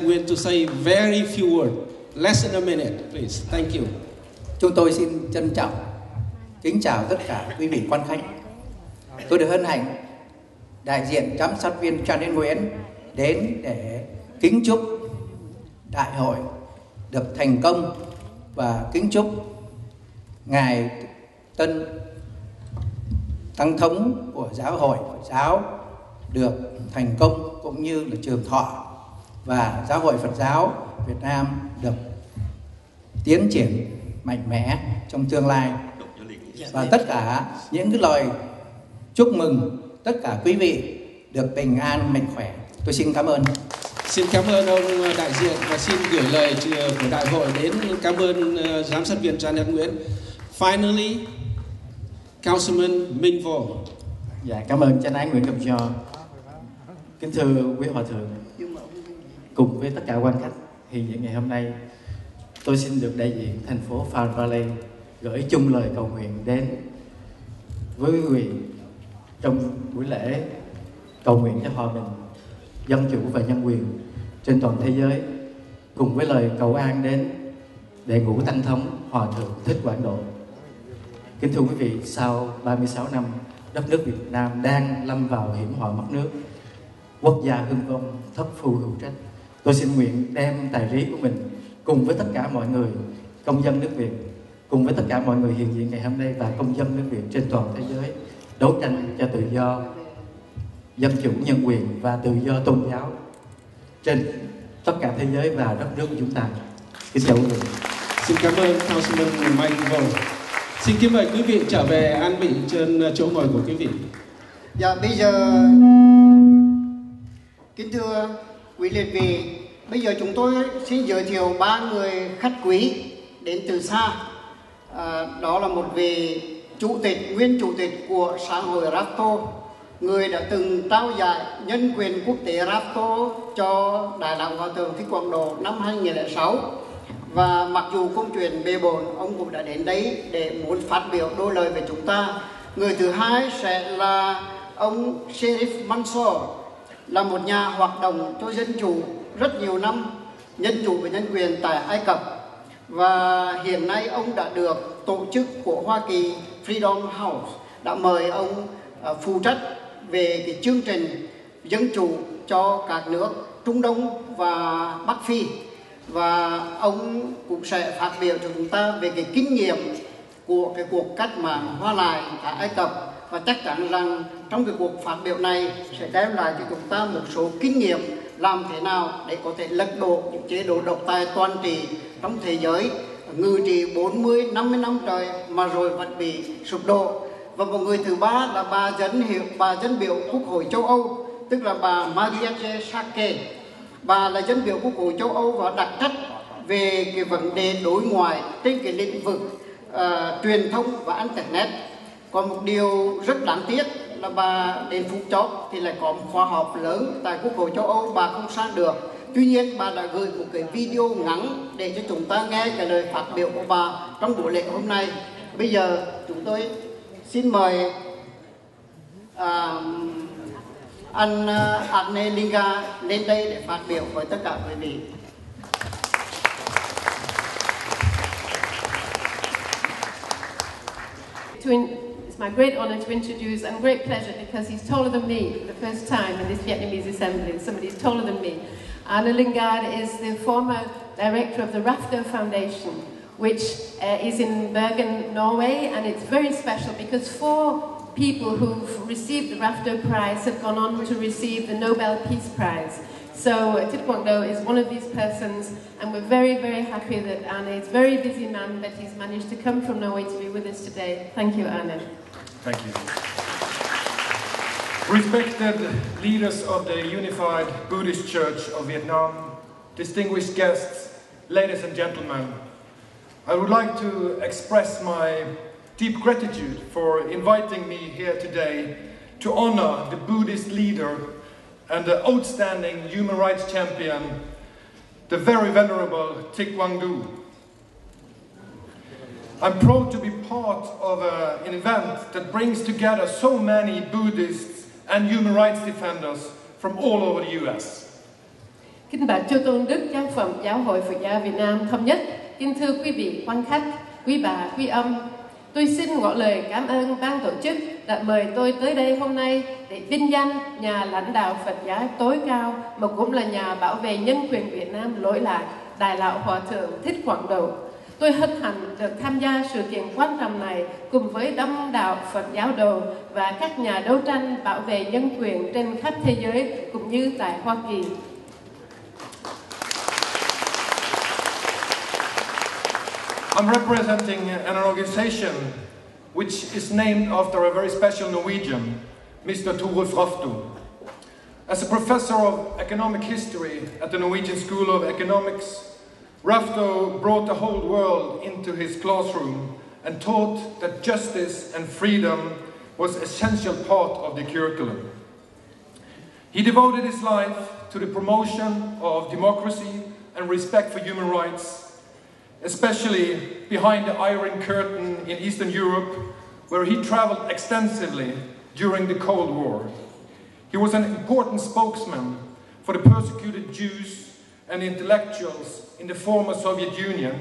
Nguyện to say very few words, less than a minute, please. Thank you. Chúng tôi xin trân trọng kính chào tất cả quý vị quan khách. Tôi được hân hạnh đại diện giám sát viên Trần Nguyện đến để kính chúc đại hội được thành công và kính chúc ngài Tân Tăng thống của giáo hội Phật giáo được thành công cũng như là trường thọ, và giáo hội Phật giáo Việt Nam được tiến triển mạnh mẽ trong tương lai. Và tất cả những cái lời chúc mừng tất cả quý vị được bình an mạnh khỏe. Tôi xin cảm ơn. Xin cảm ơn ông đại diện và xin gửi lời của đại hội đến cảm ơn giám sát viên Trần Nguyễn. Finally, Councilman Minh Vô. Dạ, cảm ơn Chánh án Nguyễn Cầm Cho. Kính thưa quý hòa thượng, cùng với tất cả quan khách hiện diện ngày hôm nay, tôi xin được đại diện thành phố Fall Valley gửi chung lời cầu nguyện đến với quý vị trong buổi lễ cầu nguyện cho hòa bình, dân chủ và nhân quyền trên toàn thế giới, cùng với lời cầu an đến Đệ Ngũ Tăng Thống Hòa Thượng Thích Quảng Độ. Kính thưa quý vị, sau 36 năm đất nước Việt Nam đang lâm vào hiểm họa mất nước, quốc gia hưng vong, thất phu hữu trách, tôi xin nguyện đem tài trí của mình cùng với tất cả mọi người công dân nước Việt, cùng với tất cả mọi người hiện diện ngày hôm nay và công dân nước Việt trên toàn thế giới đấu tranh cho tự do, dân chủ, nhân quyền và tự do tôn giáo trên tất cả thế giới và đất nước của chúng ta. Kính chào quý vị. Xin cảm ơn Councilman Mike Vô. Xin kính mời quý vị trở về an vị trên chỗ ngồi của quý vị. Dạ, bây giờ kính thưa quý liệt vị, bây giờ chúng tôi xin giới thiệu 3 người khách quý đến từ xa. Đó là một vị chủ tịch, nguyên chủ tịch của xã hội RAFTO, người đã từng trao giải nhân quyền quốc tế RAFTO cho Đại lão Hòa thượng Thích Quảng Độ năm 2006. Và mặc dù công chuyện bề bộn, ông cũng đã đến đấy để muốn phát biểu đôi lời về chúng ta. Người thứ hai sẽ là ông Sherif Mansour, là một nhà hoạt động cho dân chủ rất nhiều năm, dân chủ và nhân quyền tại Ai Cập. Và hiện nay ông đã được tổ chức của Hoa Kỳ Freedom House đã mời ông phụ trách về cái chương trình dân chủ cho các nước Trung Đông và Bắc Phi. Và ông cũng sẽ phát biểu cho chúng ta về cái kinh nghiệm của cái cuộc cách mạng Hoa Lại tại Ai Cập. Và chắc chắn rằng trong cái cuộc phát biểu này sẽ đem lại cho chúng ta một số kinh nghiệm làm thế nào để có thể lật đổ những chế độ độc tài toàn trị trong thế giới, ngự trị 40-50 năm trời mà rồi vẫn bị sụp đổ. Và một người thứ ba là bà dân biểu Quốc hội châu Âu, tức là bà Marietje Schaake. Bà là dân biểu Quốc hội châu Âu và đặc trách về cái vấn đề đối ngoại trên cái lĩnh vực truyền thông và internet. Còn một điều rất đáng tiếc là bà đến phút chót thì lại có một khóa họp lớn tại Quốc hội châu Âu, bà không sang được. Tuy nhiên bà đã gửi một cái video ngắn để cho chúng ta nghe cái lời phát biểu của bà trong buổi lễ hôm nay. Bây giờ chúng tôi xin mời anh Agne Linga lên đây để phát biểu với tất cả quý vị. It's my great honor to introduce, and great pleasure because he's taller than me for the first time in this Vietnamese assembly. Somebody's taller than me. Anna Lingard is the former director of the RAFTO Foundation, which is in Bergen, Norway, and it's very special because 4 people who've received the RAFTO Prize have gone on to receive the Nobel Peace Prize. So Thích Quảng Độ is one of these persons, and we're very, very happy that Anna is a very busy man, but he's managed to come from Norway to be with us today. Thank you, Anna. Thank you. Respected leaders of the Unified Buddhist Church of Vietnam, distinguished guests, ladies and gentlemen, I would like to express my deep gratitude for inviting me here today to honor the Buddhist leader and the outstanding human rights champion, the very venerable Thích Quảng Độ. I'm proud to be part of an event that brings together so many Buddhists and human rights defenders from all over the US. Kính bạch Chư Tôn Đức Giáo phẩm Giáo hội Phật giáo Việt Nam Thống nhất, kính thưa quý vị quan khách, quý bà, quý âm, tôi xin ngỏ lời cảm ơn ban tổ chức đã mời tôi tới đây hôm nay để vinh danh nhà lãnh đạo Phật giáo tối cao mà cũng là nhà bảo vệ nhân quyền Việt Nam lỗi lạc, Đại lão Hòa thượng Thích Quảng Độ. Tôi hân hạnh được tham gia sự kiện quan trọng này cùng với đông đảo Phật giáo đồ và các nhà đấu tranh bảo vệ nhân quyền trên khắp thế giới cũng như tại Hoa Kỳ. I'm representing an organization which is named after a very special Norwegian, Mr. Torolf Rafto. As a professor of economic history at the Norwegian School of Economics, Rafto brought the whole world into his classroom and taught that justice and freedom was an essential part of the curriculum. He devoted his life to the promotion of democracy and respect for human rights, especially behind the Iron Curtain in Eastern Europe, where he traveled extensively during the Cold War. He was an important spokesman for the persecuted Jews and intellectuals in the former Soviet Union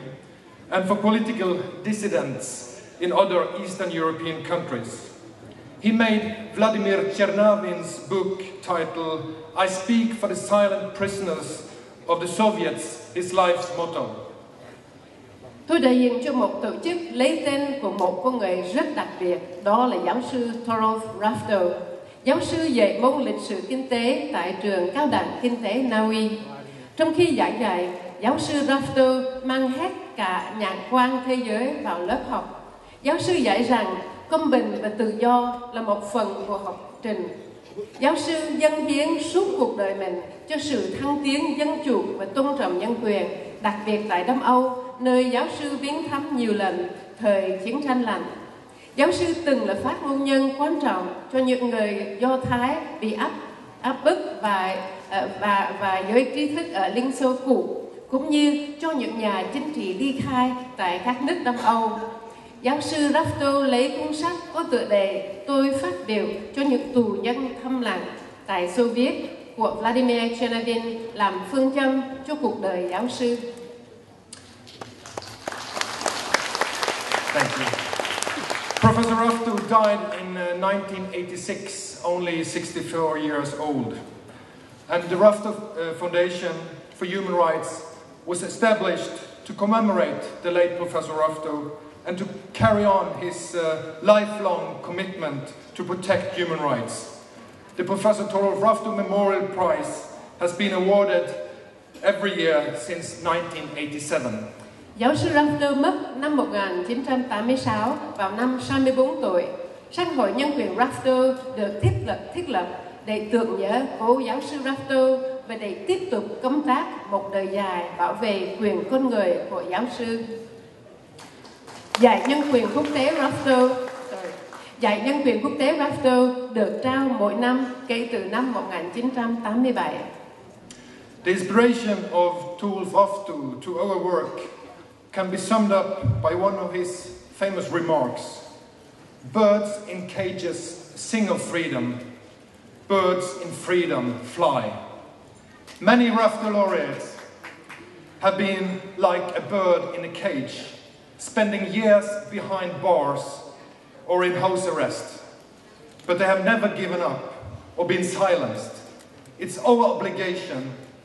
and for political dissidents in other Eastern European countries. He made Vladimir Chernavin's book titled "I Speak for the Silent Prisoners of the Soviets" his life's motto. Tôi đại diện cho một tổ chức lấy tên của một con người rất đặc biệt, đó là giáo sư Torolf Rafto, giáo sư dạy môn lịch sử kinh tế tại trường cao đẳng kinh tế Na Uy. Trong khi giảng dạy, giáo sư Rafto mang hết cả nhãn quan thế giới vào lớp học. Giáo sư dạy rằng công bình và tự do là một phần của học trình. Giáo sư dâng hiến suốt cuộc đời mình cho sự thăng tiến dân chủ và tôn trọng nhân quyền, đặc biệt tại Đông Âu, nơi giáo sư viếng thăm nhiều lần thời chiến tranh lạnh. Giáo sư từng là phát ngôn nhân quan trọng cho những người Do Thái bị áp bức và giới trí thức ở Liên Xô cũ, cũng như cho những nhà chính trị ly khai tại các nước Đông Âu. Giáo sư Rafto lấy cuốn sách có tựa đề "Tôi phát biểu cho những tù nhân thầm lặng tại Xô Viết" của Vladimir Chernovin làm phương châm cho cuộc đời giáo sư. Thank you. Professor Rafto died in 1986, only 64 years old. And the Rafto Foundation for Human Rights was established to commemorate the late Professor Rafto and to carry on his lifelong commitment to protect human rights. The Professor Torolf Rafto Memorial Prize has been awarded every year since 1987. Giáo sư Rafto mất năm 1986 vào năm 64 tuổi. Sáng hội nhân quyền Rafto được thiết lập để tưởng nhớ cố giáo sư Rafto và để tiếp tục công tác một đời dài bảo vệ quyền con người của giáo sư. Giải nhân quyền quốc tế Rafto được trao mỗi năm kể từ năm 1987. The inspiration of Torolf Rafto to our work can be summed up by one of his famous remarks: "Birds in cages sing of freedom. Birds in freedom fly." Many Rafto laureates have been like a bird in a cage, spending years behind bars or in house arrest. But they have never given up or been silenced. It's our obligation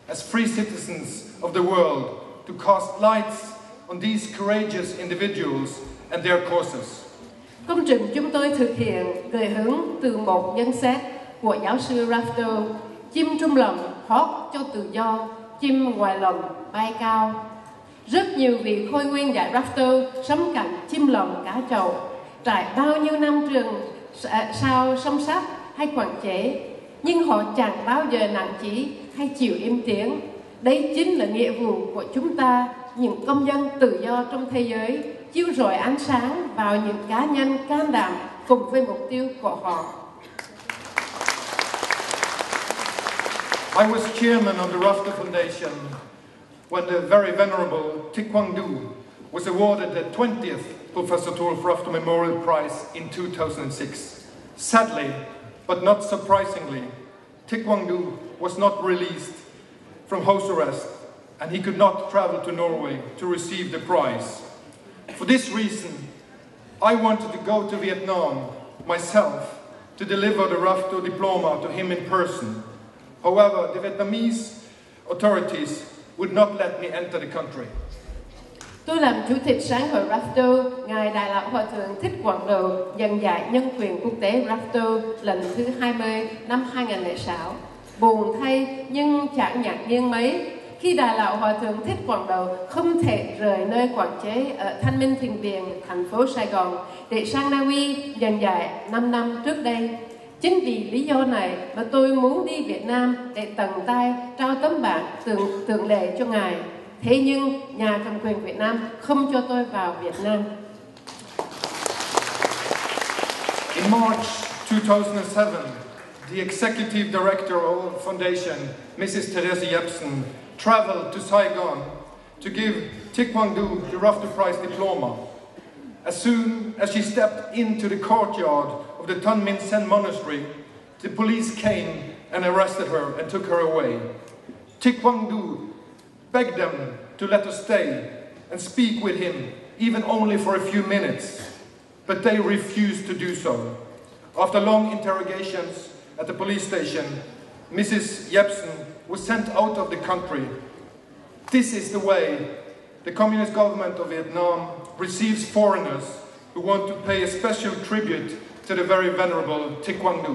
as free citizens of the world to cast lights on these courageous individuals and their causes. Công trình chúng tôi thực hiện gợi hứng từ một nhận xét của giáo sư Rafto: chim trong lòng hót cho tự do, chim ngoài lòng bay cao. Rất nhiều vị khôi nguyên dạy Rafto sống cạnh chim lồng cá trầu, trải bao nhiêu năm trường sao song sắt hay quản chế, nhưng họ chẳng bao giờ nản chí hay chịu im tiếng. Đấy chính là nghĩa vụ của chúng ta, những công dân tự do trong thế giới, chiếu rọi ánh sáng vào những cá nhân can đảm cùng với mục tiêu của họ. I was chairman of the Rafto Foundation when the very venerable Thích Quảng Độ was awarded the 20th Professor Torolf Rafto Memorial Prize in 2006. Sadly, but not surprisingly, Thích Quảng Độ was not released from house arrest, and he could not travel to Norway to receive the prize. For this reason, I wanted to go to Vietnam myself to deliver the RAFTO diploma to him in person. However, the Vietnamese authorities would not let me enter the country. Tôi làm chủ tịch sáng hội RAFTO, Ngài Đại lão Hòa thượng Thích Quảng Độ nhận giải nhân quyền quốc tế RAFTO lần thứ 20 năm 2006. Buồn thay nhưng chẳng ngạc nhiên mấy khi Đại lão Hòa thượng Thích Quảng Độ không thể rời nơi quản chế ở Thanh Minh Thiền Viện, thành phố Sài Gòn để sang Na Uy nhận giải 5 năm trước đây. Chính vì lý do này mà tôi muốn đi Việt Nam để tận tay trao tấm bảng tượng lệ cho Ngài. Thế nhưng nhà cầm quyền Việt Nam không cho tôi vào Việt Nam. In March 2007, the executive director of the foundation, Mrs. Therese Jepsen, traveled to Saigon to give Thích Quảng Độ the RAFTO Prize diploma. As soon as she stepped into the courtyard of the Tân Minh Sen monastery, the police came and arrested her and took her away. Thích Quảng Độ begged them to let her stay and speak with him, even only for a few minutes, but they refused to do so. After long interrogations at the police station, Mrs. Jepsen was sent out of the country. This is the way the communist government of Vietnam receives foreigners who want to pay a special tribute to the very venerable Thích Quảng Độ.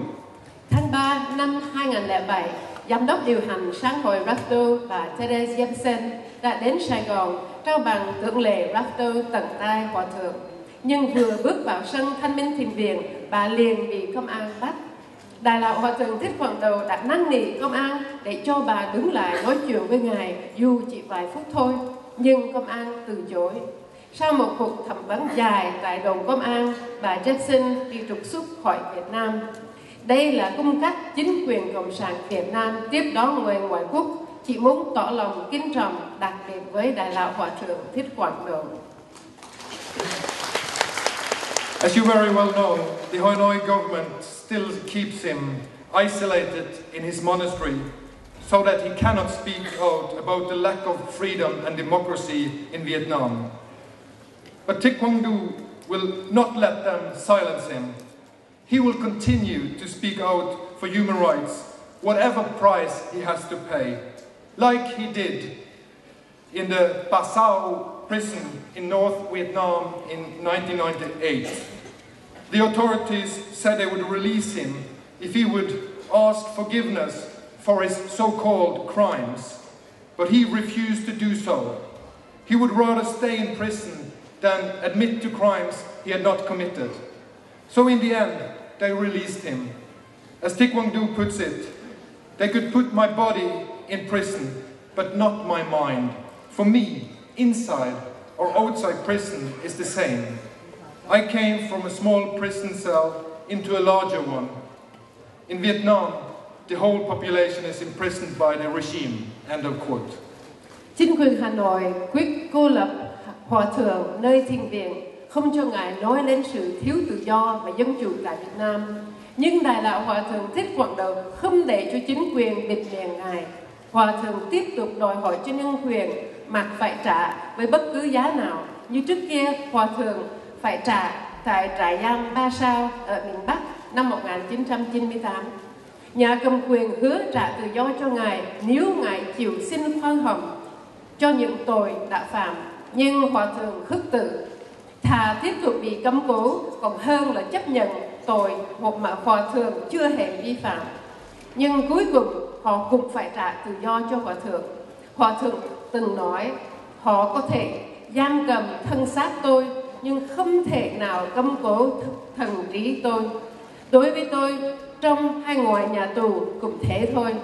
Tháng 3 năm 2007, Giám đốc điều hành sáng hội RAFTO bà Therese Jepsen đã đến Sài Gòn trao bằng tượng lệ RAFTO tận tay Hòa thượng. Nhưng vừa bước vào sân Thanh Minh Thiền Viện, bà liền bị công an bắt. Đại lão Hòa thượng Thích Quảng Độ đã năn nỉ công an để cho bà đứng lại nói chuyện với Ngài dù chỉ vài phút thôi, nhưng công an từ chối. Sau một cuộc thẩm vấn dài tại đồn công an, bà Jepsen bị trục xuất khỏi Việt Nam. Đây là cung cách chính quyền Cộng sản Việt Nam tiếp đón người ngoại quốc, chỉ muốn tỏ lòng kính trọng đặc biệt với Đại lão Hòa thượng Thích Quảng Độ. As you very well know, the Hanoi government still keeps him isolated in his monastery so that he cannot speak out about the lack of freedom and democracy in Vietnam. But Thích Quảng Độ will not let them silence him. He will continue to speak out for human rights, whatever price he has to pay, like he did in the Ba Sao prison in North Vietnam in 1998. The authorities said they would release him if he would ask forgiveness for his so-called crimes, but he refused to do so. He would rather stay in prison than admit to crimes he had not committed. So in the end, they released him. As Thích Quảng Độ puts it, they could put my body in prison, but not my mind. For me, inside or outside prison is the same. I came from a small prison cell into a larger one. In Vietnam, the whole population is imprisoned by the regime. End of quote. Chính quyền Hà Nội quyết cô lập Hòa thượng nơi thiền viện, không cho Ngài nói lên sự thiếu tự do và dân chủ tại Việt Nam. Nhưng Đại lão Hòa thượng Thích Quảng Độ không để cho chính quyền bịt miệng Ngài. Hòa thượng tiếp tục đòi hỏi cho nhân quyền mặc phải trả với bất cứ giá nào. Như trước kia, Hòa thượng phải trả tại trại giam Ba Sao ở miền Bắc năm 1998. Nhà cầm quyền hứa trả tự do cho Ngài nếu Ngài chịu xin khoan hồng cho những tội đã phạm. Nhưng Hòa thượng khước từ, thà tiếp tục bị cấm cố còn hơn là chấp nhận tội một mà Hòa thượng chưa hề vi phạm. Nhưng cuối cùng họ cũng phải trả tự do cho Hòa thượng. Hòa thượng từng nói, họ có thể giam cầm thân xác tôi nhưng không thể nào cấm cố thần trí tôi. Đối với tôi, trong hay ngoài nhà tù cũng thế thôi.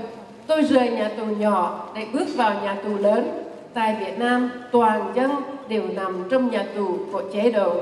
Tôi rời nhà tù nhỏ để bước vào nhà tù lớn. Tại Việt Nam, toàn dân đều nằm trong nhà tù của chế độ.